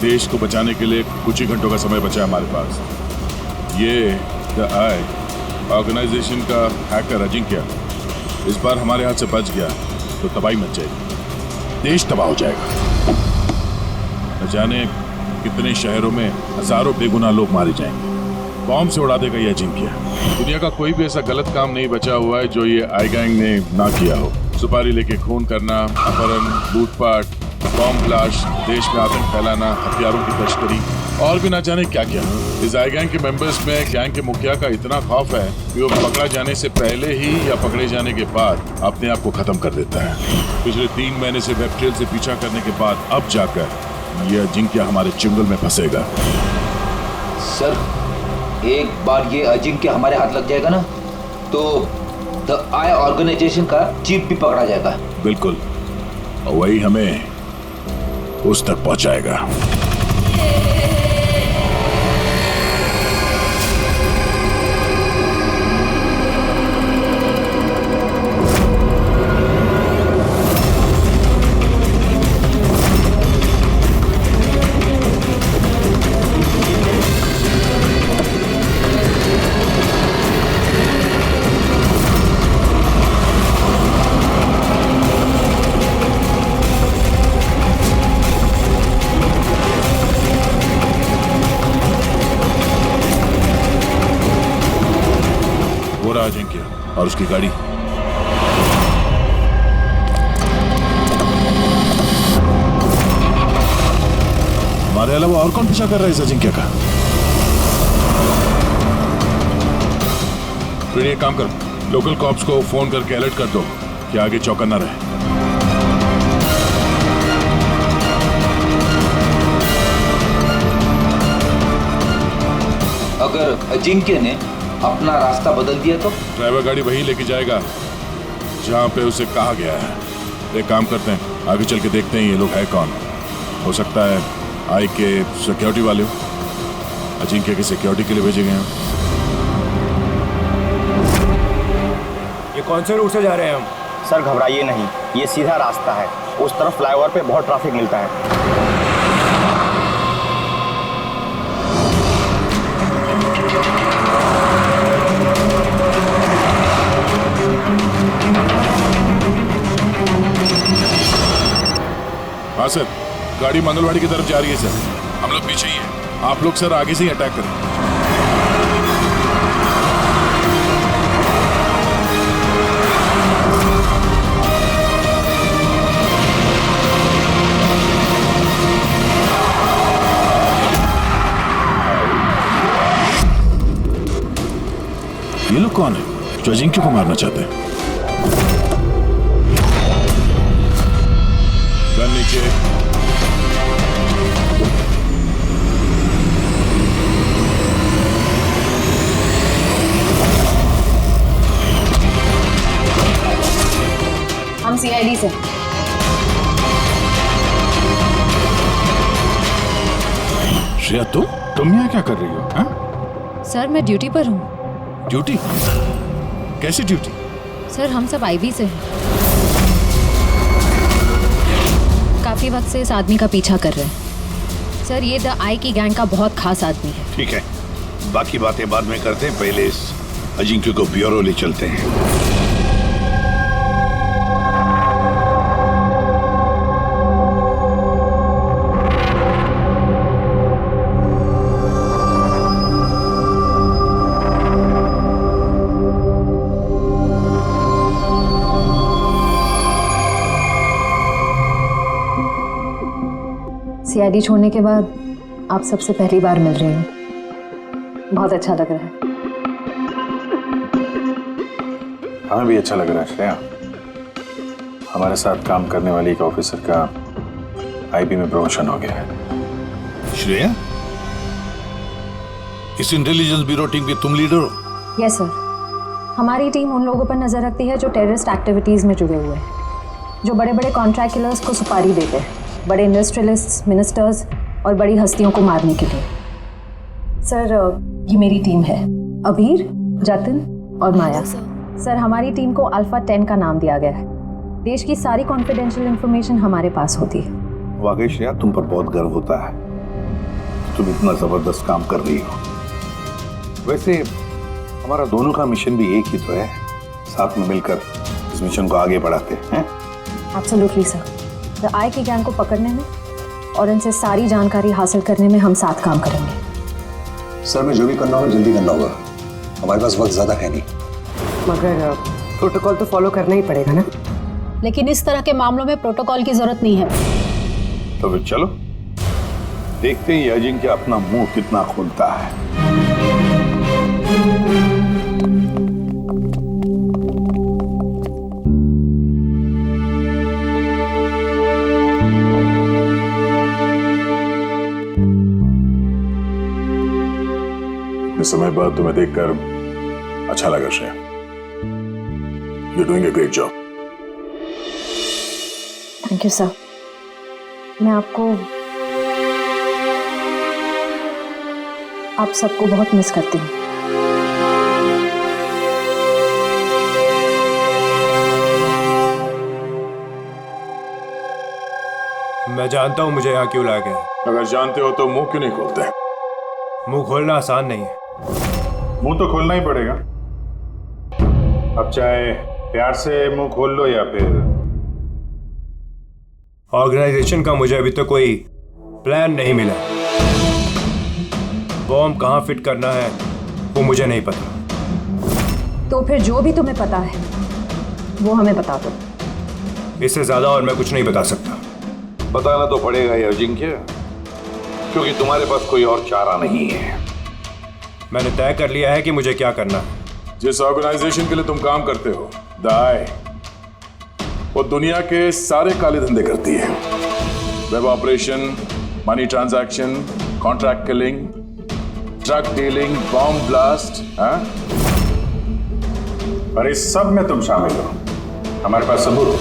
देश को बचाने के लिए कुछ ही घंटों का समय बचा है हमारे पास। ये द आई ऑर्गेनाइजेशन का हैकर अजिंक्य इस बार हमारे हाथ से बच गया तो तबाही मच जाएगी, देश तबाह हो जाएगा। न जाने कितने शहरों में हजारों बेगुनाह लोग मारे जाएंगे। बॉम्ब से उड़ा देगा ये अजिंक्य। दुनिया का कोई भी ऐसा गलत काम नहीं बचा हुआ है जो ये आई गैंग ने ना किया हो। सुपारी लेके खून करना, अपहरण, लूटपाट, बॉम्ब ब्लास्ट, देश में आतंक फैलाना, हथियारों की तस्करी और भी ना जाने क्या क्या। इस आई गैंग के मेंबर्स में गैंग के मुखिया का इतना खौफ है कि वो पकड़ा जाने से पहले ही या पकड़े जाने के बाद अपने आप को खत्म कर देता है। पिछले 3 महीने से वेब ट्रेल से पीछा करने के बाद अब जाकर ये अजिंक्य हमारे चंगुल में फंसेगा। सर, एक बार ये अजिंक्य हमारे हाथ लग जाएगा ना तो द आई ऑर्गेनाइजेशन का चीफ भी पकड़ा जाएगा। बिल्कुल, और वही हमें उस तक पहुंचाएगा। अजिंक्य और उसकी गाड़ी। हमारे अलावा और कौन पीछा कर रहा है इस अजिंक्य का? फिर एक काम कर, लोकल कॉप्स को फोन करके अलर्ट कर दो कि आगे चौकन्ना रहे। अगर अजिंक्य ने अपना रास्ता बदल दिया तो? ड्राइवर गाड़ी वही लेके जाएगा जहाँ पे उसे कहा गया है। एक काम करते हैं, आगे चल के देखते हैं ये लोग है कौन। हो सकता है आई के सिक्योरिटी वाले हो, अजिंक्य की सिक्योरिटी के लिए भेजे गए हैं। ये कौन से रूट से जा रहे हैं हम? सर घबराइए नहीं, ये सीधा रास्ता है। उस तरफ फ्लाईओवर पे बहुत ट्रैफिक मिलता है। हाँ सर, गाड़ी मंगलवाड़ी की तरफ जा रही है सर। हम लोग पीछे ही हैं। आप लोग सर आगे से ही अटैक करें। ये लोग कौन है जो अजिंक्य को मारना चाहते हैं? गन नीचे। हम सीआईडी से। श्रेया, तुम यहाँ क्या कर रही हो? हाँ? सर मैं ड्यूटी पर हूँ। ड्यूटी? कैसी ड्यूटी? सर हम सब आईबी से हैं। काफी वक्त से इस आदमी का पीछा कर रहे हैं। सर ये द आई की गैंग का बहुत खास आदमी है। ठीक है, बाकी बातें बाद में करते हैं, पहले इस अजिंक्य को ब्यूरो ले चलते हैं। सीआईडी छोड़ने के बाद आप सबसे पहली बार मिल रही हूँ, बहुत अच्छा लग रहा है। हमें भी अच्छा लग रहा है श्रेया। हमारे साथ काम करने वाली एक ऑफिसर का आईबी में प्रमोशन हो गया है। श्रेया, इस इंटेलिजेंस ब्यूरो टीम की तुम लीडर हो? यस सर, हमारी टीम उन लोगों पर नजर रखती है जो टेररिस्ट एक्टिविटीज में जुड़े हुए हैं, जो बड़े बड़े कॉन्ट्रैक्ट किलर्स को सुपारी देते हैं, बड़े इंडस्ट्रियलिस्ट, मिनिस्टर्स और बड़ी हस्तियों को मारने के लिए। सर ये मेरी टीम है, अबीर, जतिन और माया। सर हमारी टीम को अल्फा 10 का नाम दिया गया है। देश की सारी कॉन्फिडेंशियल इंफॉर्मेशन हमारे पास होती है। वाकई श्रेया, तुम पर बहुत गर्व होता है। तुम इतना जबरदस्त काम कर रही हो। वैसे हमारा दोनों का मिशन भी एक ही तो है, साथ में मिलकर इस मिशन को आगे बढ़ाते हैं। Absolutely sir. द आई की गैंग को पकड़ने में और इनसे सारी जानकारी हासिल करने में हम साथ काम करेंगे। सर मैं जो भी करना होगा जल्दी करना होगा, हमारे पास वक्त ज्यादा है नहीं। मगर प्रोटोकॉल तो फॉलो करना ही पड़ेगा ना। लेकिन इस तरह के मामलों में प्रोटोकॉल की जरूरत नहीं है। तो फिर चलो देखते हैं अजिंक्य अपना मुंह कितना खोलता है। इतने समय बाद तुम्हें देखकर अच्छा लगा Shreya. You're doing a great job. Thank you sir. मैं आप सबको बहुत मिस करती हूँ। मैं जानता हूँ मुझे यहाँ क्यों लाया गया है। अगर जानते हो तो मुंह क्यों नहीं खोलते? मुंह खोलना आसान नहीं है। मुंह तो खोलना ही पड़ेगा। अब चाहे प्यार से मुंह खोल लो या फिर ऑर्गेनाइजेशन का मुझे अभी तक कोई प्लान नहीं मिला। बॉम्ब कहाँ फिट करना है वो मुझे नहीं पता। तो फिर जो भी तुम्हें पता है वो हमें बता दो। इससे ज्यादा और मैं कुछ नहीं बता सकता। बताना तो पड़ेगा ये अजिंक्य, क्योंकि तुम्हारे पास कोई और चारा नहीं है। मैंने तय कर लिया है कि मुझे क्या करना है। जिस ऑर्गेनाइजेशन के लिए तुम काम करते हो, द आई, वो दुनिया के सारे काले धंधे करती है। Web operation, money transaction, contract killing, drug dealing, bomb blast. और इस सब में तुम शामिल हो। हमारे पास सबूत हो।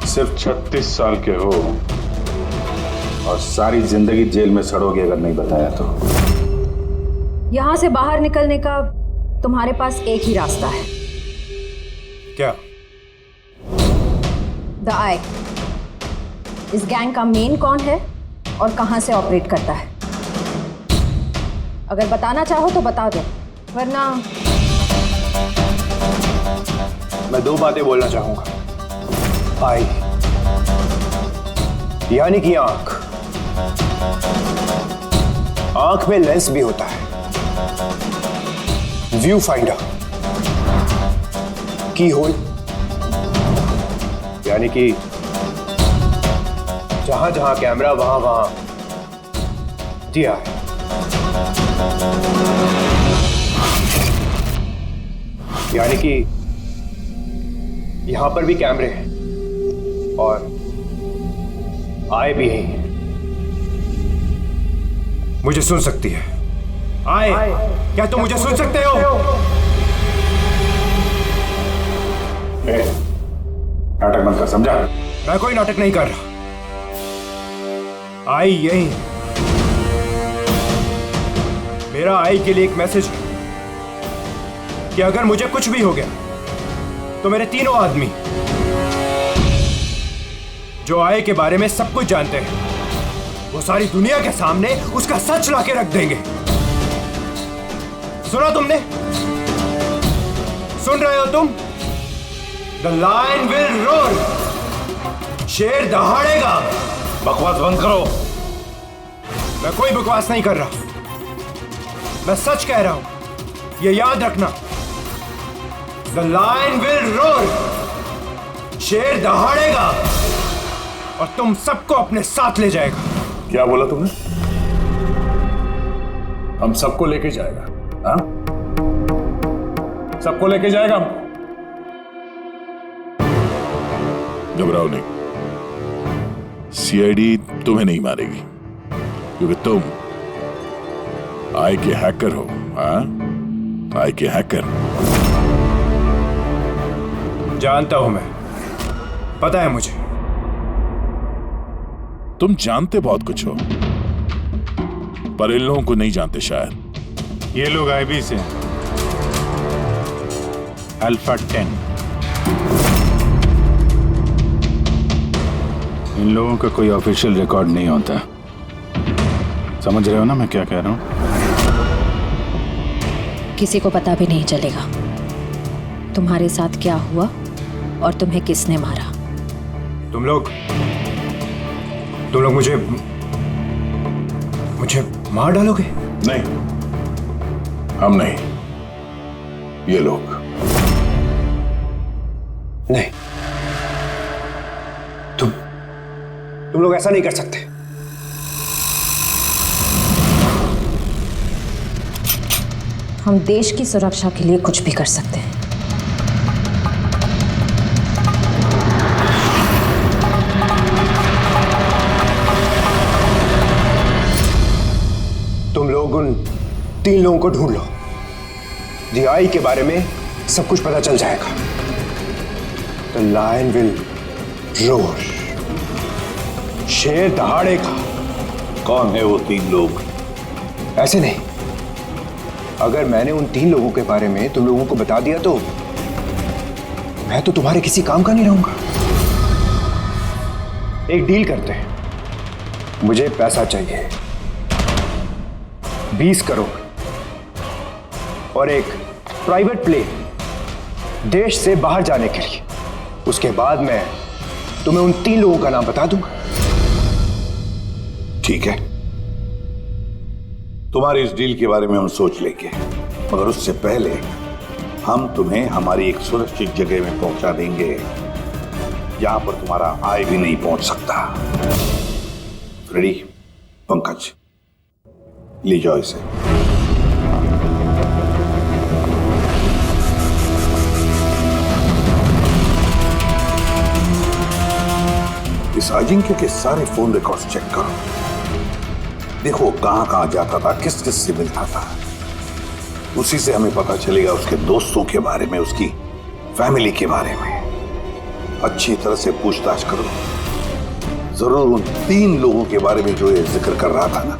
सिर्फ 36 साल के हो और सारी जिंदगी जेल में सड़ोगे अगर नहीं बताया तो। यहां से बाहर निकलने का तुम्हारे पास एक ही रास्ता है। क्या? द आई। इस गैंग का मेन कौन है और कहां से ऑपरेट करता है? अगर बताना चाहो तो बता दो, वरना मैं 2 बातें बोलना चाहूंगा। आई यानी कि आंख। आंख में लेंस भी होता है, व्यू फाइंडर, की होल, यानी कि जहां जहां कैमरा वहां वहां दिया है। यानी कि यहां पर भी कैमरे हैं और आए भी हैं। मुझे सुन सकती है? आए, क्या तुम मुझे सुन सकते हो? नाटक मत कर, समझा? मैं कोई नाटक नहीं कर रहा। आई यही है। मेरा आई के लिए एक मैसेज है कि अगर मुझे कुछ भी हो गया तो मेरे तीनों आदमी जो आई के बारे में सब कुछ जानते हैं, वो सारी दुनिया के सामने उसका सच लाके रख देंगे। सुना तुमने? सुन रहे हो तुम? The lion will roar. शेर दहाड़ेगा। बकवास बंद करो। मैं कोई बकवास नहीं कर रहा, मैं सच कह रहा हूं। ये याद रखना, द लायन विल रोर। शेर दहाड़ेगा और तुम सबको अपने साथ ले जाएगा। क्या बोला तुमने? हम सबको लेके जाएगा? हाँ, सबको लेके जाएगा हमको। घबराओ नहीं, सीआईडी तुम्हें नहीं मारेगी, क्योंकि तुम आई के हैकर हो। हाँ, आई के हैकर। जानता हूं मैं, पता है मुझे। तुम जानते बहुत कुछ हो, पर इन लोगों को नहीं जानते शायद। ये लोग आईबी से हैं, अल्फा 10। इन लोगों का कोई ऑफिशियल रिकॉर्ड नहीं होता, समझ रहे हो ना मैं क्या कह रहा हूँ? किसी को पता भी नहीं चलेगा तुम्हारे साथ क्या हुआ और तुम्हें किसने मारा। तुम लोग मुझे मार डालोगे? नहीं, हम नहीं, ये लोग। नहीं, तुम लोग ऐसा नहीं कर सकते। हम देश की सुरक्षा के लिए कुछ भी कर सकते हैं। तुम लोग उन 3 लोगों को ढूंढ लो। DI के बारे में सब कुछ पता चल जाएगा। The lion will roar. शेर दहाड़ेगा। कौन है वो 3 लोग? ऐसे नहीं, अगर मैंने उन 3 लोगों के बारे में तुम लोगों को बता दिया तो मैं तो तुम्हारे किसी काम का नहीं रहूंगा। एक डील करते हैं, मुझे पैसा चाहिए 20 करोड़ और एक प्राइवेट प्लेन देश से बाहर जाने के लिए। उसके बाद मैं तुम्हें उन 3 लोगों का नाम बता दूंगा। ठीक है, तुम्हारी इस डील के बारे में हम सोच लेंगे, मगर उससे पहले हम तुम्हें हमारी एक सुरक्षित जगह में पहुंचा देंगे जहां पर तुम्हारा आय भी नहीं पहुंच सकता। रेडी? पंकज, ले जाओ इसे। इस अजिंक्य के सारे फोन रिकॉर्ड्स चेक करो, देखो कहां कहां जाता था, किस किस से मिलता था। उसी से हमें पता चलेगा उसके दोस्तों के बारे में, उसकी फैमिली के बारे में। अच्छी तरह से पूछताछ करो, जरूर उन 3 लोगों के बारे में जो ये जिक्र कर रहा था ना,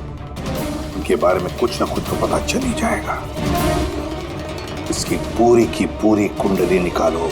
उनके बारे में कुछ ना कुछ तो पता चल ही जाएगा। इसकी पूरी की पूरी कुंडली निकालो।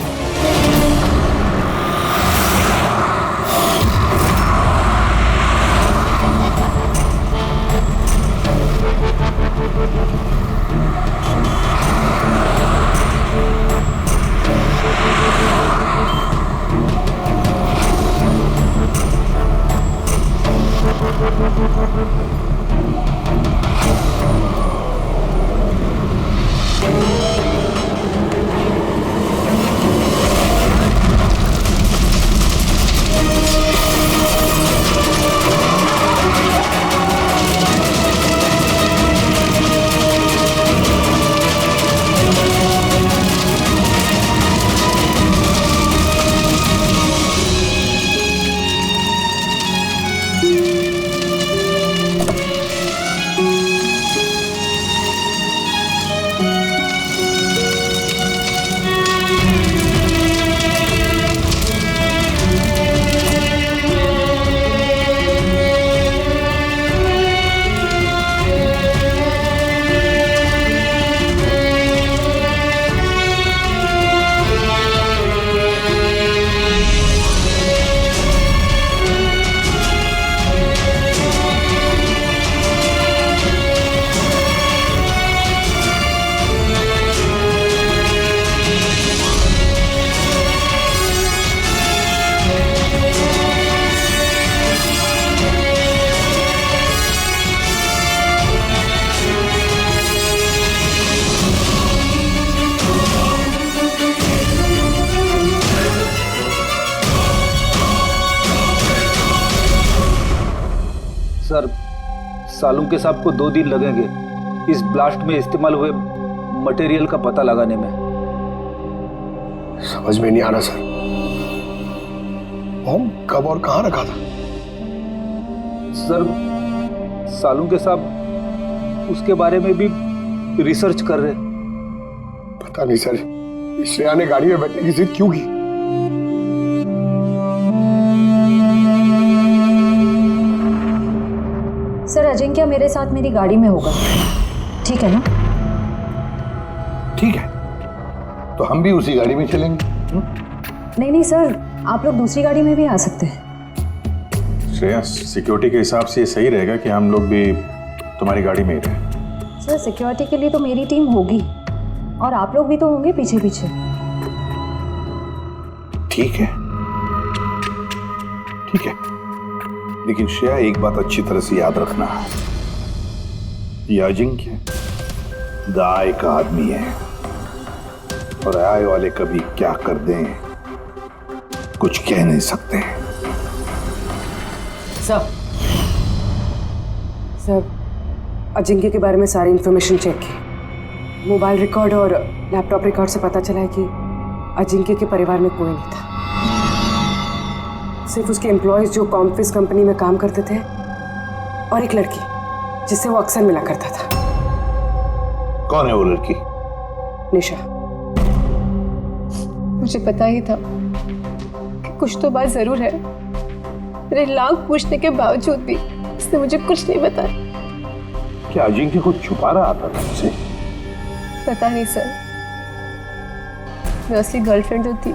सर, सालुंके साहब को 2 दिन लगेंगे इस ब्लास्ट में इस्तेमाल हुए मटेरियल का पता लगाने में। समझ में नहीं आ रहा सर, बॉम्ब कब और कहां रखा था? सर, सालुंके साहब उसके बारे में भी रिसर्च कर रहे। पता नहीं सर, श्रेया ने गाड़ी में बैठने की जिद क्यों की? सर, अजिंक्य मेरे साथ मेरी गाड़ी में होगा, ठीक है ना? ठीक है, तो हम भी उसी गाड़ी में चलेंगे। नहीं नहीं सर, आप लोग दूसरी गाड़ी में भी आ सकते हैं। श्रेया, सिक्योरिटी के हिसाब से ये सही रहेगा कि हम लोग भी तुम्हारी गाड़ी में ही रहे। सर सिक्योरिटी के लिए तो मेरी टीम होगी और आप लोग भी तो होंगे पीछे पीछे। ठीक है, ठीक है, लेकिन श्रेया एक बात अच्छी तरह से याद रखना, ये अजिंक्य द आई का आदमी है और आई वाले कभी क्या कर दें कुछ कह नहीं सकते। सर अजिंक्य के बारे में सारी इंफॉर्मेशन चेक की। मोबाइल रिकॉर्ड और लैपटॉप रिकॉर्ड से पता चला है कि अजिंक्य के परिवार में कोई नहीं था, सिर्फ उसके एम्प्लॉयज जो कॉम्फिस कंपनी में काम करते थे और एक लड़की जिससे वो अक्सर मिला करता था। कौन है वो लड़की? निशा। मुझे पता ही था कि कुछ तो बात जरूर है। मेरे लाख पूछने के बावजूद भी उसने मुझे कुछ नहीं बताया। क्या अजिंक्य कुछ छुपा रहा था तुमसे? पता नहीं सर, मैं उसकी गर्लफ्रेंड जो थी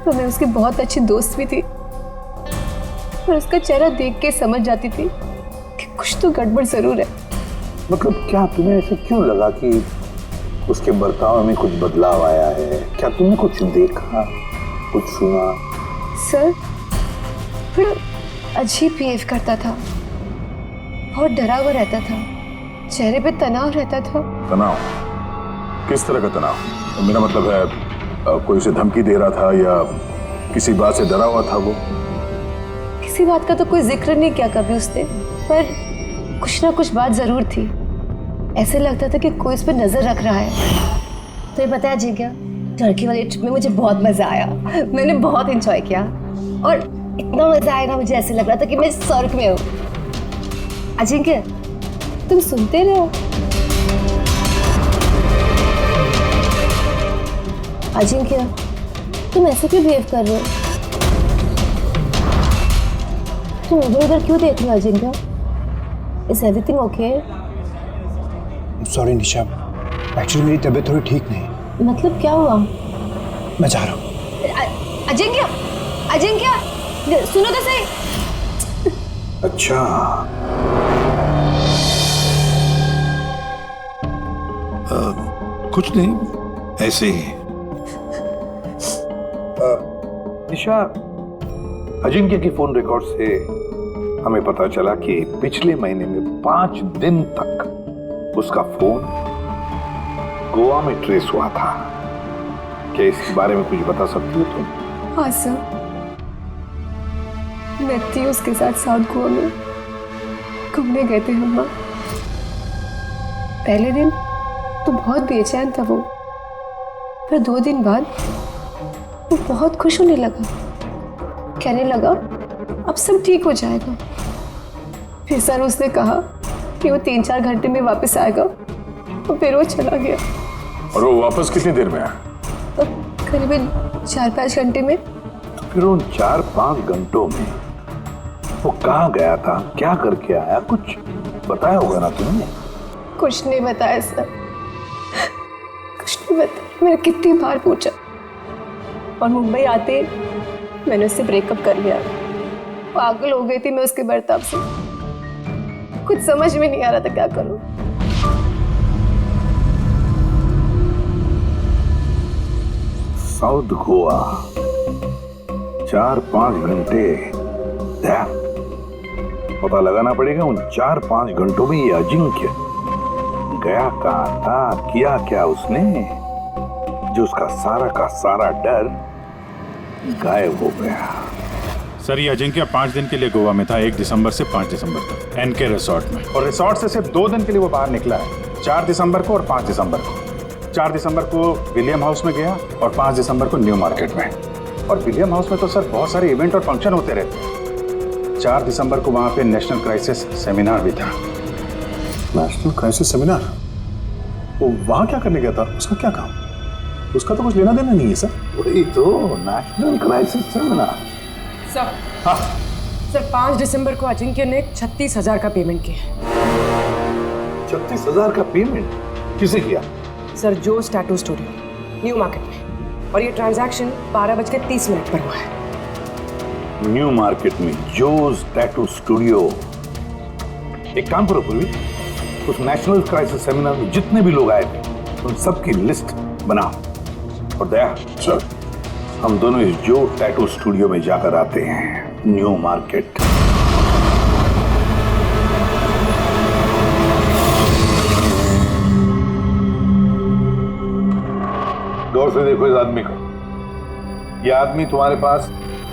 तो मैं उसकी बहुत अच्छी दोस्त भी थी और उसका चेहरा देख के समझ जाती थी कि कुछ तो गड़बड़ जरूर है। मतलब क्या तुम्हें ऐसे क्यों लगा कि उसके बर्ताव में कुछ बदलाव आया है? क्या तुमने कुछ देखा, कुछ सुना? सर थोड़ा अजीब बिहेव करता था, बहुत डरा हुआ रहता था, चेहरे पे तनाव रहता था। तनाव? किस तरह का तनाव? तो मेरा मतलब है कोई उसे धमकी दे रहा था या किसी बात से डरा हुआ था वो? किसी बात का तो कोई जिक्र नहीं किया कभी उसने, पर कुछ ना कुछ बात जरूर थी। ऐसे लगता था कि कोई उस पर नजर रख रहा है। तो ये पता है जी क्या, टर्की वाली ट्रिप में मुझे बहुत मजा आया। मैंने बहुत एंजॉय किया और इतना मजा आया ना, मुझे ऐसे लग रहा था कि मैं स्वर्ग में हूँ। अजिंक्य तुम सुनते रहो। अजिंक्य तुम ऐसे क्यों बिहेव कर रहे हो? तुम इधर उधर क्यों देख रहे हो Ajinkya? Is everything okay? Sorry Nisha, actually मेरी तबीयत थोड़ी ठीक नहीं। मतलब क्या हुआ? मैं जा रहा हूँ। अजिंक्य, अजिंक्य सुनो तो सही। अच्छा, कुछ नहीं, ऐसे ही। निशा, अजिंक्य की फोन रिकॉर्ड से हमें पता चला कि पिछले महीने में 5 दिन तक उसका फोन गोवा में ट्रेस हुआ था। क्या इसके बारे में कुछ बता सकती हो तुम? हाँ सर, मैं थी उसके साथ साउथ गोवा में, घूमने गए थे हम। पहले दिन तो बहुत बेचैन था वो, पर 2 दिन बाद वो बहुत खुश होने लगा, कहने लगा अब सब ठीक हो जाएगा। फिर सर उसने कहा कि वो 3-4 घंटे में वापस आएगा और फिर वो चला गया। और वो वापस कितनी देर में आया? करीबन 4-5 घंटे में। तो फिर उन 4-5 घंटों में वो कहाँ गया था, क्या करके आया, कुछ बताया होगा ना तुमने? कुछ नहीं बताया सर, कुछ नहीं बताया। मैंने कितनी बार पूछा और मुंबई आते मैंने उससे ब्रेकअप कर लिया। पागल हो गई थी मैं उसके बर्ताव से, कुछ समझ में नहीं आ रहा था क्या करूं। साउथ गोवा 4-5 घंटे, पता लगाना पड़ेगा उन 4-5 घंटों में ये अजिंक्य गया कहाँ था, किया क्या उसने, जो उसका सारा का सारा डर गायब हो गया। सर ये अजिंक्य 5 दिन के लिए गोवा में था, 1 दिसंबर से 5 दिसंबर तक एनके रिसोर्ट में, और रिसोर्ट से सिर्फ 2 दिन के लिए वो बाहर निकला है, 4 दिसंबर को और 5 दिसंबर को। 4 दिसंबर को विलियम हाउस में गया और 5 दिसंबर को न्यू मार्केट में। और विलियम हाउस में तो सर बहुत सारे इवेंट और फंक्शन होते रहते हैं। 4 दिसंबर को वहाँ पे नेशनल क्राइसिस सेमिनार भी था। National crisis seminar? वो वहाँ क्या करने गया था? उसका क्या काम? उसका तो कुछ लेना देना नहीं है सर। वही तो नेशनल क्राइसिस सेमिनार। सर, हाँ सर, 5 दिसंबर को अजिंक्य ने 36,000 का पेमेंट किया। 36,000 का पेमेंट किसे किया? सर जोस टैटू स्टूडियो न्यू मार्केट में, और ये ट्रांजैक्शन 12:30 पर हुआ है। न्यू मार्केट में जोस टैटू स्टूडियो। एक काम करो पूर्वी, उस नेशनल क्राइसिस सेमिनार में जितने भी लोग आए थे उन सबकी लिस्ट बनाओ। और दया सर, हम दोनों इस जो टैटू स्टूडियो में जाकर आते हैं, न्यू मार्केट। गौर से देखो इस आदमी को। यह आदमी तुम्हारे पास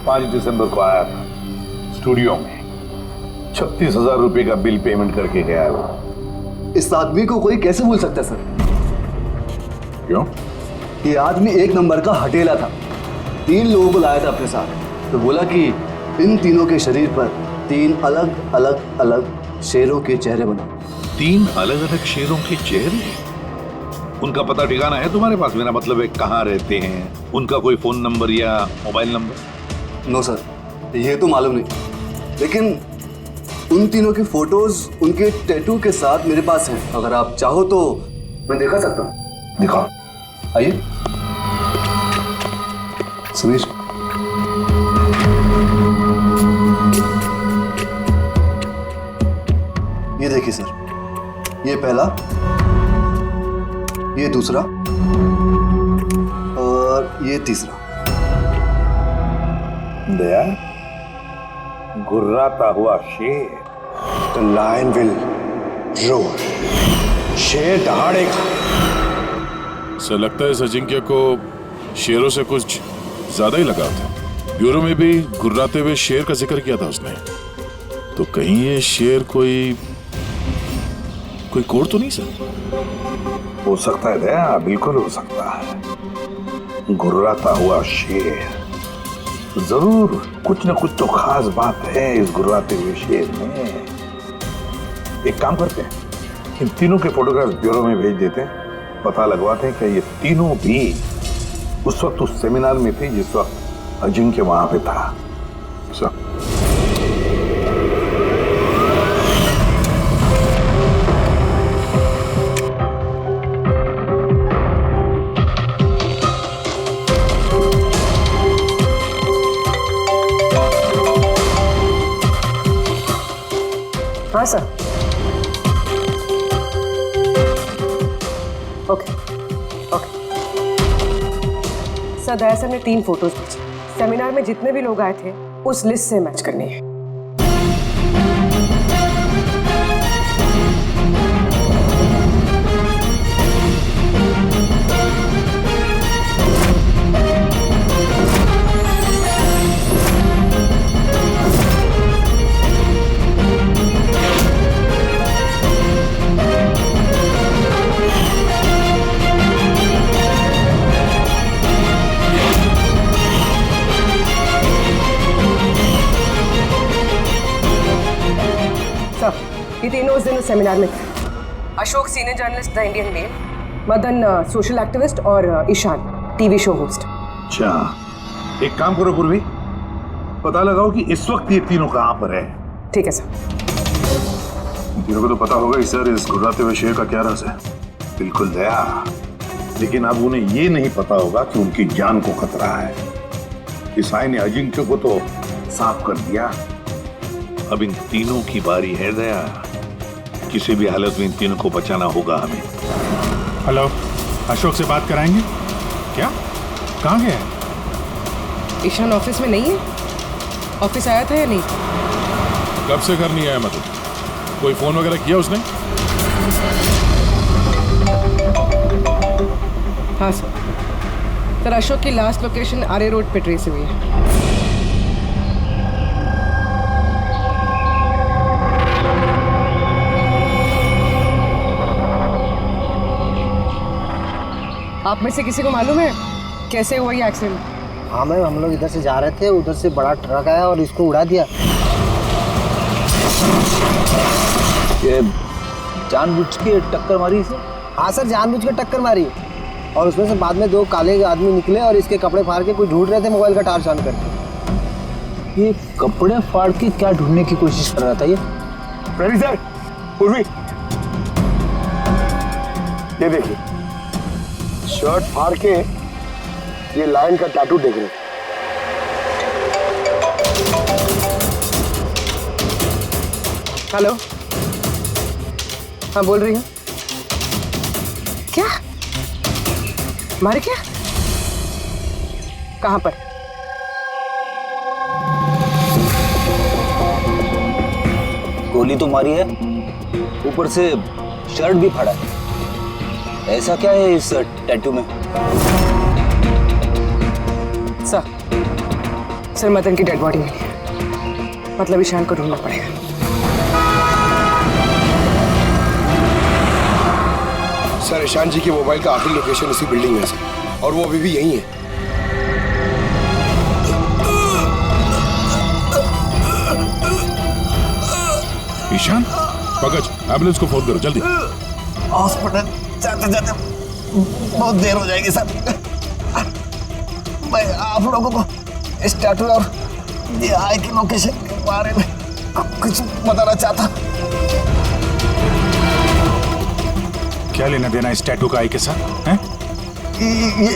5 दिसंबर को आया था स्टूडियो में, 36,000 रुपए का बिल पेमेंट करके गया है वो। इस आदमी को कोई कैसे भूल सकता है सर? क्यों? ये आदमी एक नंबर का हटेला था। 3 लोगों को लाया था अपने साथ, तो बोला कि इन तीनों के शरीर पर 3 अलग अलग अलग शेरों के चेहरे बनाओ। 3 अलग अलग शेरों के चेहरे? उनका पता ठिकाना है तुम्हारे पास? मेरा मतलब है कहाँ रहते हैं, उनका कोई फोन नंबर या मोबाइल नंबर? नो सर, ये तो मालूम नहीं, लेकिन उन तीनों की फोटोज उनके टैटू के साथ मेरे पास हैं। अगर आप चाहो तो मैं दिखा सकता हूँ। दिखाओ। आइए सुनीश। ये देखिए सर, ये पहला, ये दूसरा और ये तीसरा। दया, गुर्राता हुआ शेर। द लायन विल रोर, शेर दहाड़ेगा। सर लगता है इस अजिंक्य को शेरों से कुछ ज्यादा ही लगाव था। ब्यूरो में भी गुर्राते हुए शेर का जिक्र किया था उसने। तो कहीं ये शेर कोई कोड तो नहीं सर? हो सकता है दया, बिल्कुल हो सकता है। गुर्राता हुआ शेर, जरूर कुछ न कुछ तो खास बात है इस गुर्राते हुए शेर में। एक काम करते हैं, इन तीनों के फोटोग्राफ ब्यूरो में भेज देते हैं, पता लगवाते हैं कि ये तीनों भी उस वक्त उस सेमिनार में थे जिस वक्त अजिंक्य वहां पे था। सर हाँ सर। ओके ओके सर, दया सर ने 3 फोटोज भेजी। सेमिनार में जितने भी लोग आए थे उस लिस्ट से मैच करनी है। ये तीनों उस दिन उस सेमिनार में थे। Ashok senior journalist the Indian Mail, Madan social activist और ईशान टीवी शो होस्ट। अच्छा, एक काम करो पूर्वी, पता लगाओ कि इस वक्त ये तीनों कहां पर है। ठीक है सर। तीनों को तो पता होगा कि सर इस गुर्राते हुए शेर का क्या राज है। बिल्कुल दया, लेकिन अब उन्हें ये नहीं पता होगा कि उनकी जान को खतरा है। इस साई ने अजिंक्य को तो साफ कर दिया, अब इन तीनों की बारी है दया। किसी भी हालत में इन तीनों को बचाना होगा हमें। हेलो, अशोक से बात कराएंगे क्या? कहाँ गया है? ईशान ऑफिस में नहीं है? ऑफिस आया था या नहीं? कब से घर नहीं आया? मतलब कोई फोन वगैरह किया उसने? हाँ सर, अशोक की लास्ट लोकेशन आरे रोड पे ट्रेस हुई है। आप में से किसी को मालूम है कैसे हुआ ये एक्सीडेंट? हाँ मैम, हम लोग इधर से जा रहे थे, उधर से बड़ा ट्रक आया और इसको उड़ा दिया। ये जानबूझ के टक्कर मारी इसे? हाँ सर, जानबूझ के टक्कर मारी और उसमें से बाद में 2 काले आदमी निकले और इसके कपड़े फाड़ के कुछ ढूंढ रहे थे मोबाइल का टार्च ऑन करके। ये कपड़े फाड़ के क्या ढूंढने की कोशिश कर रहा था ये? प्रवीण सर, पूर्वी, ये देखिए, शर्ट फाड़ के ये लायन का टैटू देख रहे। हेलो, हाँ बोल रही हूँ। क्या मारे? क्या? कहाँ पर? गोली तो मारी है, ऊपर से शर्ट भी फाड़ा है। ऐसा क्या है इस टैटू में? सर मदन की डेड बॉडी मिली है, मतलब ईशान को ढूंढना पड़ेगा। सर ईशान जी के मोबाइल का आखिरी लोकेशन इसी बिल्डिंग में है सर, और वो अभी भी यहीं है। ईशान, पंकज, एम्बुलेंस को फोन करो जल्दी। हॉस्पिटल जाते जाते बहुत देर हो जाएगी सर। मैं आप लोगों को इस टैटू और ये आई की लोकेशन के बारे में कुछ बताना चाहता। क्या लेना देना इस टैटू का आई के साथ हैं? ये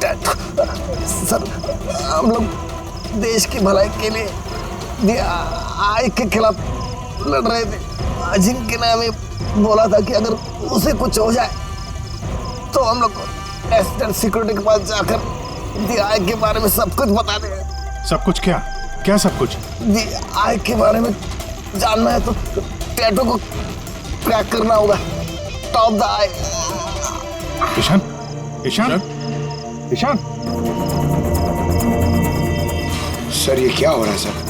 टैटू सर, हम लोग देश की भलाई के लिए ये आई के खिलाफ लड़ रहे थे। अजिंक्य ने हमें बोला था कि अगर उसे कुछ हो जाए तो हम लोग एस्टेट सिक्योरिटी के पास जाकर आई के बारे में सब कुछ बता देंगे। सब कुछ? क्या क्या सब कुछ? आई के बारे में जानना है तो टैटू को क्रैक करना होगा। Top the eye. Ishaan, Ishaan, Ishaan. Sir ये क्या हो रहा है सर?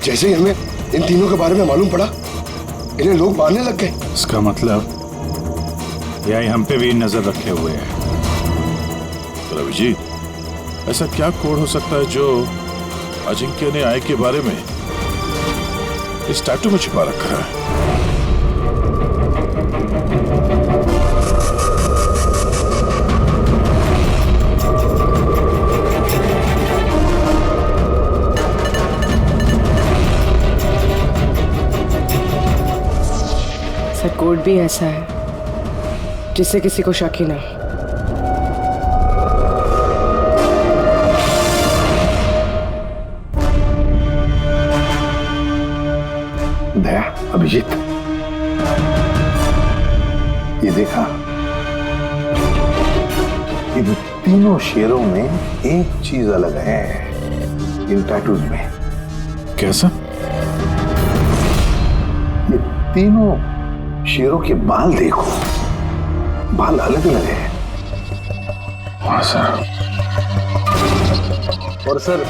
जैसे ही हमें इन तीनों के बारे में मालूम पड़ा, इन्हें लोग मारने लग गए। इसका मतलब यही हम पे भी नजर रखे हुए हैं। तो अभिजीत, ऐसा क्या कोड हो सकता है जो अजिंक्य ने आई के बारे में इस टैटू में छिपा रखा है? सर कोड भी ऐसा है जिससे किसी को शक ही ना। दया, अभिजीत, ये देखा, इन तीनों शेरों में एक चीज अलग है इन टैटूज में। कैसा? ये तीनों शेरों के बाल देखो, बाल अलग अलग है। हाँ सर। और सर,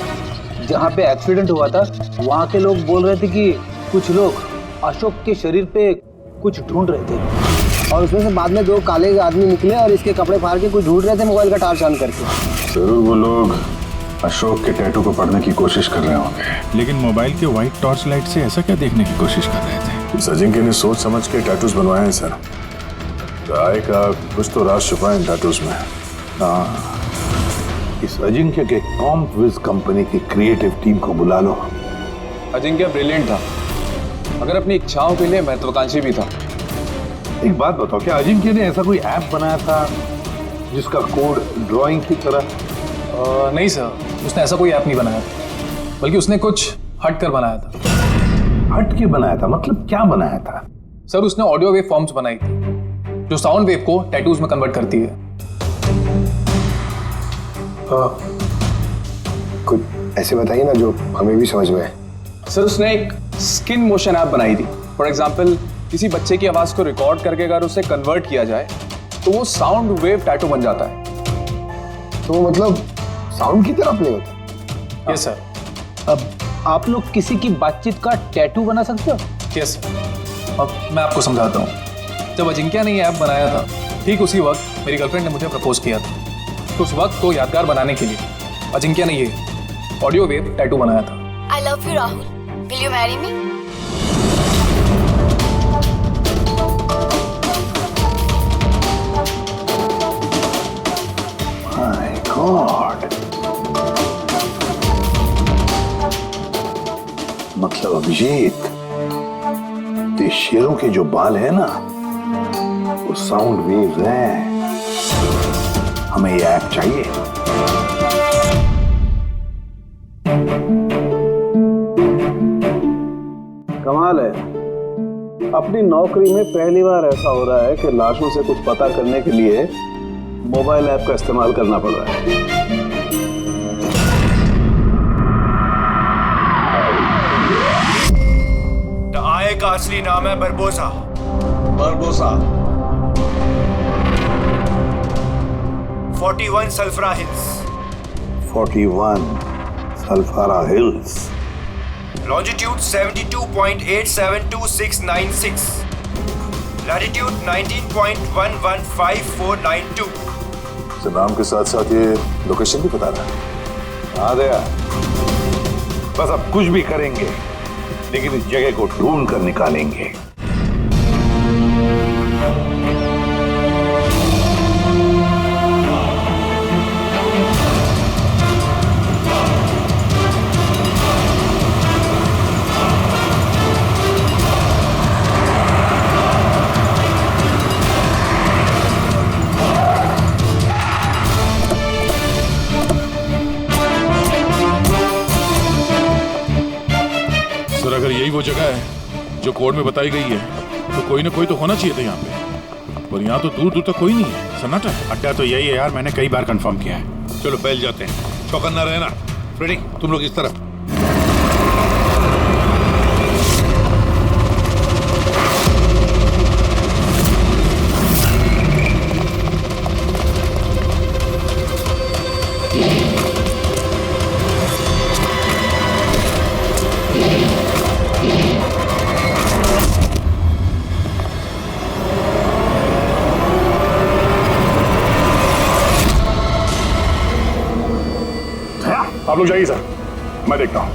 जहाँ पे एक्सीडेंट हुआ था वहाँ के लोग बोल रहे थे कि कुछ लोग अशोक के शरीर पे कुछ ढूंढ रहे थे, और उसमें से बाद में 2 काले आदमी निकले और इसके कपड़े फाड़ के कुछ ढूंढ रहे थे मोबाइल का टार्च ऑन करके। जरूर वो लोग अशोक के टैटू को पढ़ने की कोशिश कर रहे होंगे। लेकिन मोबाइल के व्हाइट टॉर्च लाइट से ऐसा क्या देखने की कोशिश कर रहे थे? इस अजिंक्य ने सोच समझ के टैटूज बनवाए हैं सर। राय का कुछ तो राज छुपा है इन टैटूज में। हाँ, इस अजिंक्य के कॉम्पविज कंपनी की क्रिएटिव टीम को बुला लो। अजिंक्य ब्रिलियंट था, अगर अपनी इच्छाओं के लिए महत्वाकांक्षी भी था। एक बात बताओ, क्या अजिंक्य ने ऐसा कोई ऐप बनाया था जिसका कोड ड्राइंग की तरह? नहीं सर, उसने ऐसा कोई ऐप नहीं बनाया था, बल्कि उसने कुछ हट कर बनाया था। हट के बनाया था? मतलब क्या बनाया था? सर, उसने ऑडियो वेव फॉर्म्स बनाई थी जो साउंड वेव को टैटूज में कन्वर्ट करती है। कुछ ऐसे बताइए ना जो हमें भी समझ में आए। सर, उसने एक स्किन मोशन ऐप बनाई थी। फॉर एग्जाम्पल, किसी बच्चे की आवाज को रिकॉर्ड करके अगर उसे कन्वर्ट किया जाए तो वो साउंड वेव टैटू बन जाता है। तो मतलब साउंड की तरह प्ले होता है? Yes sir. अब आप लोग किसी की बातचीत का टैटू बना सकते हो? Yes sir. अब मैं आपको समझाता हूँ। जब अजिंक्य ने ये ऐप बनाया था, ठीक उसी वक्त मेरी गर्लफ्रेंड ने मुझे प्रपोज किया था। तो उस वक्त को यादगार बनाने के लिए अजिंक्य ने ये ऑडियो वेव टैटू बनाया था। I love you, Rahul. Will you marry me? My God. मतलब अभिजीत, ये शेरों के जो बाल है ना, वो साउंड वेव्स हैं। हमें ये ऐप चाहिए। कमाल है, अपनी नौकरी में पहली बार ऐसा हो रहा है कि लाशों से कुछ पता करने के लिए मोबाइल ऐप का इस्तेमाल करना पड़ रहा है। आय का असली नाम है Barbosa. Barbosa 41 Sulphara hills. 41 Sulphara hills. Longitude 72.872696। Latitude 19.115492। नाम के साथ साथ ये लोकेशन भी बता रहा है। हाँ दया, बस अब कुछ भी करेंगे लेकिन इस जगह को ढूंढ कर निकालेंगे। सर अगर यही वो जगह है जो कोड में बताई गई है तो कोई ना कोई तो होना चाहिए था यहाँ पे, पर यहाँ तो दूर दूर तक कोई नहीं है, सन्नाटा है। अड्डा तो यही है यार, मैंने कई बार कंफर्म किया है। चलो फैल जाते हैं, चौकन्ना रहना। फ्रेडी तुम लोग इस तरफ। आप लोग जाइए सर, मैं देखता हूं।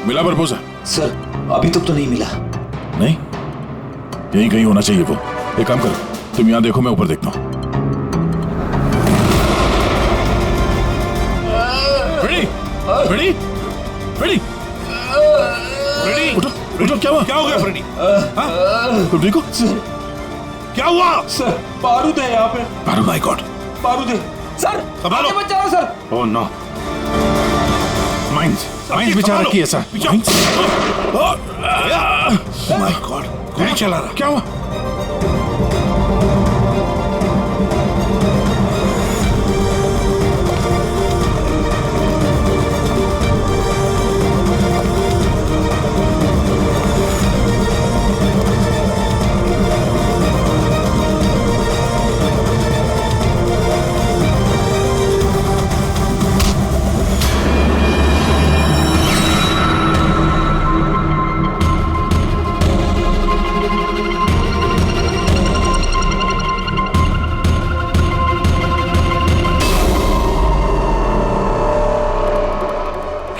मिला प्रपोजल? सर अभी तक तो नहीं मिला। नहीं, यहीं कहीं होना चाहिए वो। एक काम करो, तुम यहाँ देखो, मैं ऊपर देखता हूँ। फ्रेडी, फ्रेडी, फ्रेडी, उठो, उठो, क्या हुआ? क्या हो गया फ्रेडी? तुम देखो, क्या हुआ? सर बारूद है यहाँ पे। बारूद? माय गॉड, बारूद है सर। संभालो, बचाओ सर। ओह नो, माइंस बिचारा रखी है सर। माय गॉड, गोली चला रहा। क्या हुआ?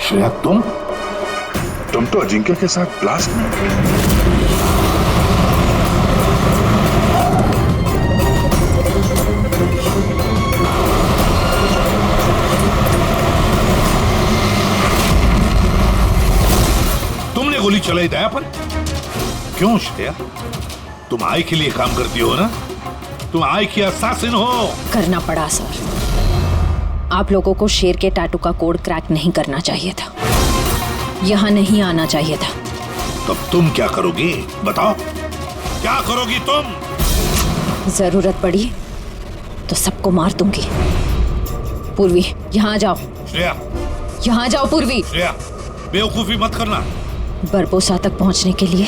श्रेया, तुम तो अजिंक्य के साथ ब्लास्ट में। तुमने गोली चलाई दया पर? क्यों श्रेया? तुम आई के लिए काम करती हो ना? तुम आई की असैसिन हो। करना पड़ा सर। आप लोगों को शेर के टैटू का कोड क्रैक नहीं करना चाहिए था, यहाँ नहीं आना चाहिए था। तब तुम क्या करोगी? बताओ, क्या करोगी तुम? जरूरत पड़ी तो सबको मार दूंगी। पूर्वी, यहाँ आ जाओ। श्रेया, यहाँ आ जाओ पूर्वी। श्रेया, बेवकूफी मत करना। बरबोसा तक पहुंचने के लिए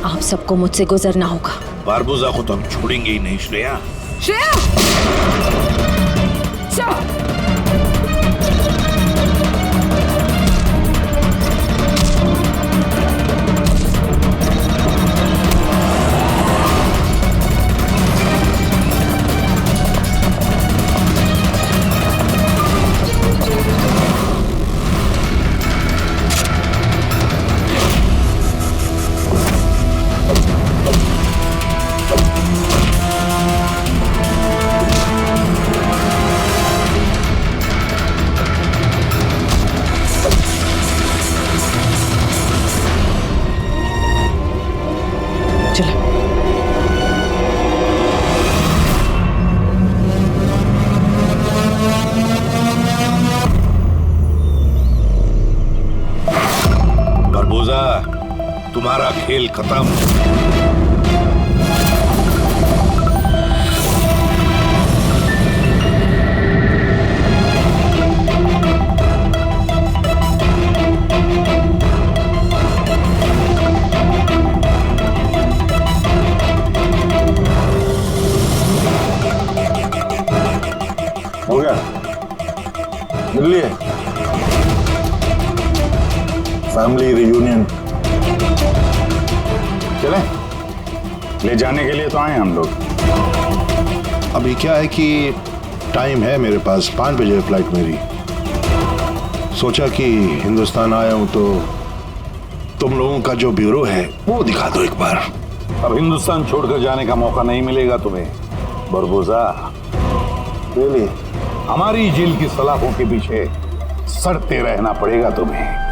आप सबको मुझसे गुजरना होगा। बारबोसा को तो हम छोड़ेंगे ही नहीं श्रेया। श्रेया! बारबोसा, तुम्हारा खेल खत्म। हो गया, मिल लिए फैमिली रियूनियन। चले, ले जाने के लिए तो आए हम लोग। अभी क्या है कि टाइम है मेरे पास, 5 बजे फ्लाइट मेरी। सोचा कि हिंदुस्तान आया हूं तो तुम लोगों का जो ब्यूरो है वो दिखा दो एक बार। अब हिंदुस्तान छोड़कर जाने का मौका नहीं मिलेगा तुम्हें बरबोसा। हमारी जेल की सलाखों के पीछे सड़ते रहना पड़ेगा तुम्हें।